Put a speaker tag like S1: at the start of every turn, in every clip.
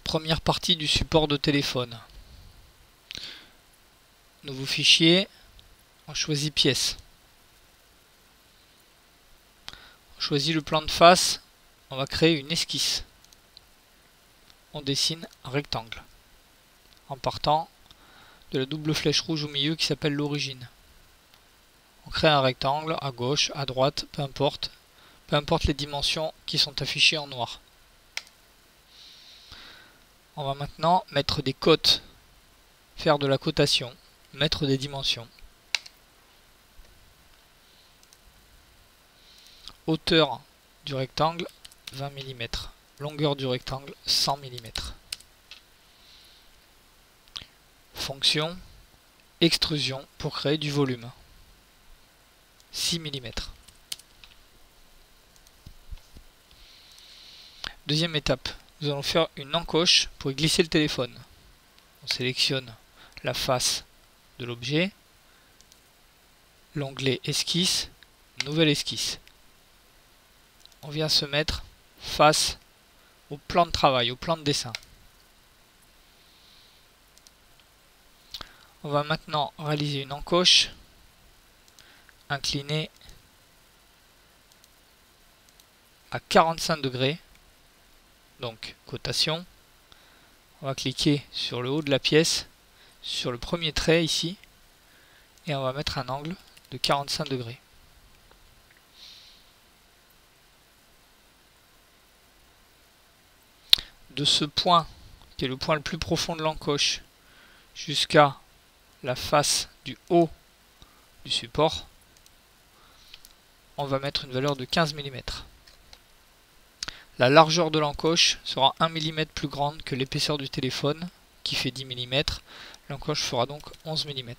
S1: Première partie du support de téléphone. Nouveau fichier, on choisit pièce. On choisit le plan de face, on va créer une esquisse. On dessine un rectangle en partant de la double flèche rouge au milieu qui s'appelle l'origine. On crée un rectangle à gauche, à droite, peu importe les dimensions qui sont affichées en noir. On va maintenant mettre des cotes, faire de la cotation, mettre des dimensions. Hauteur du rectangle 20 mm, longueur du rectangle 100 mm. Fonction extrusion pour créer du volume 6 mm. Deuxième étape, nous allons faire une encoche pour y glisser le téléphone. On sélectionne la face de l'objet, l'onglet esquisse, nouvelle esquisse. On vient se mettre face au plan de travail, au plan de dessin. On va maintenant réaliser une encoche inclinée à 45 degrés. Donc cotation. On va cliquer sur le haut de la pièce, sur le premier trait ici, et on va mettre un angle de 45 degrés. De ce point, qui est le point le plus profond de l'encoche, jusqu'à la face du haut du support, on va mettre une valeur de 15 mm. La largeur de l'encoche sera 1 mm plus grande que l'épaisseur du téléphone, qui fait 10 mm. L'encoche fera donc 11 mm.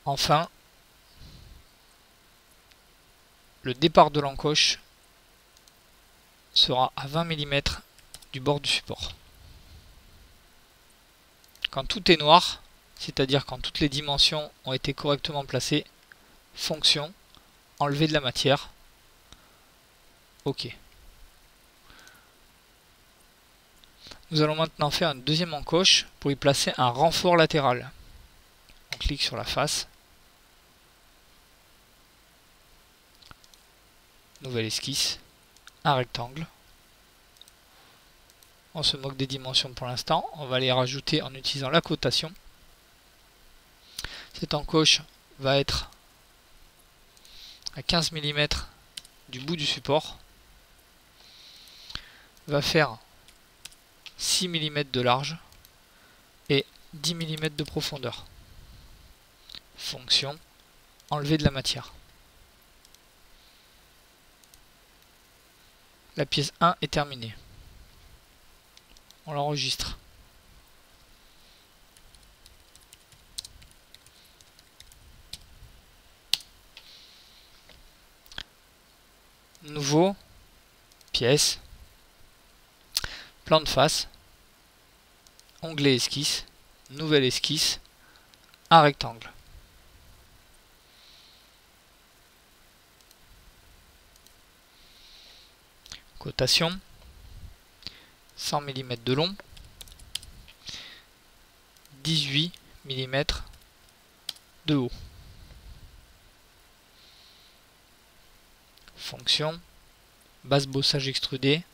S1: Enfin, le départ de l'encoche sera à 20 mm du bord du support. Quand tout est noir, c'est-à-dire quand toutes les dimensions ont été correctement placées, fonction, enlever de la matière, OK. Nous allons maintenant faire une deuxième encoche pour y placer un renfort latéral. On clique sur la face, nouvelle esquisse, un rectangle. On se moque des dimensions pour l'instant, on va les rajouter en utilisant la cotation. Cette encoche va être à 15 mm du bout du support, va faire 6 mm de large et 10 mm de profondeur. Fonction, enlever de la matière. La pièce 1 est terminée. On l'enregistre. Nouveau, pièce, plan de face, onglet esquisse, nouvelle esquisse, un rectangle. Cotation, 100 mm de long, 18 mm de haut. Fonction, base bossage extrudé,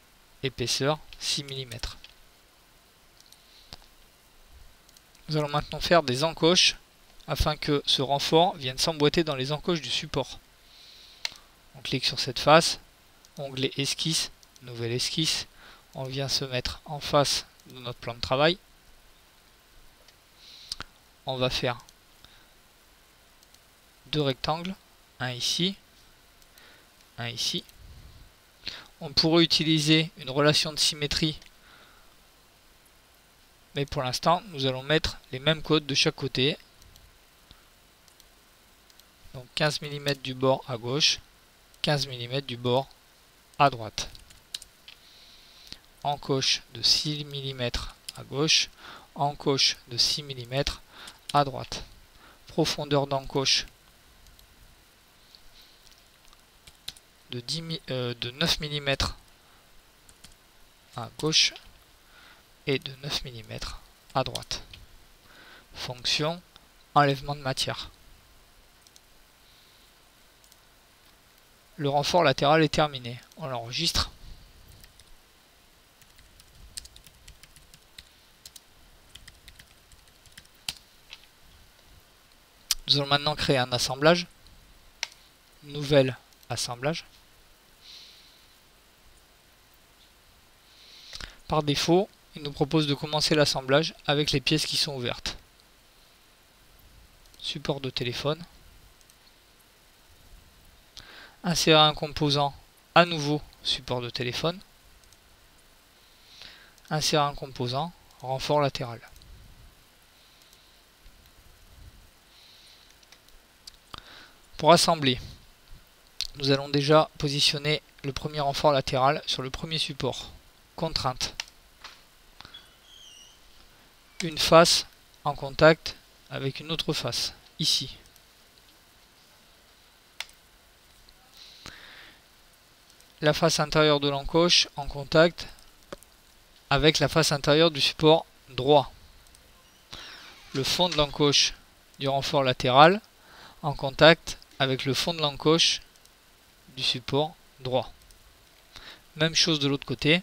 S1: épaisseur 6 mm. Nous allons maintenant faire des encoches afin que ce renfort vienne s'emboîter dans les encoches du support. On clique sur cette face, onglet esquisse, nouvelle esquisse, on vient se mettre en face de notre plan de travail. On va faire deux rectangles, un ici, un ici. On pourrait utiliser une relation de symétrie, mais pour l'instant nous allons mettre les mêmes codes de chaque côté. Donc 15 mm du bord à gauche, 15 mm du bord à droite. Encoche de 6 mm à gauche, encoche de 6 mm à droite. Profondeur d'encoche de 9 mm à gauche et de 9 mm à droite. Fonction enlèvement de matière. Le renfort latéral est terminé. On l'enregistre. Nous allons maintenant créer un assemblage. Nouvel assemblage. Par défaut, il nous propose de commencer l'assemblage avec les pièces qui sont ouvertes. Support de téléphone. Insérer un composant, à nouveau support de téléphone. Insérer un composant, renfort latéral. Pour assembler, nous allons déjà positionner le premier renfort latéral sur le premier support. Contrainte. Une face en contact avec une autre face, ici. La face intérieure de l'encoche en contact avec la face intérieure du support droit. Le fond de l'encoche du renfort latéral en contact avec le fond de l'encoche du support droit. Même chose de l'autre côté.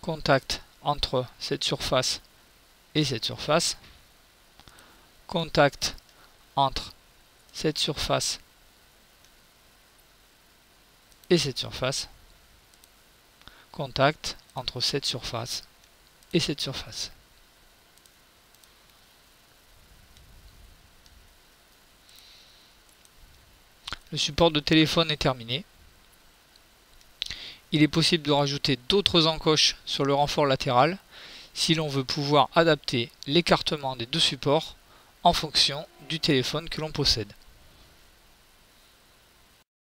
S1: Contact entre cette surface et cette surface. Contact entre cette surface et cette surface. Contact entre cette surface et cette surface. Le support de téléphone est terminé. Il est possible de rajouter d'autres encoches sur le renfort latéral si l'on veut pouvoir adapter l'écartement des deux supports en fonction du téléphone que l'on possède.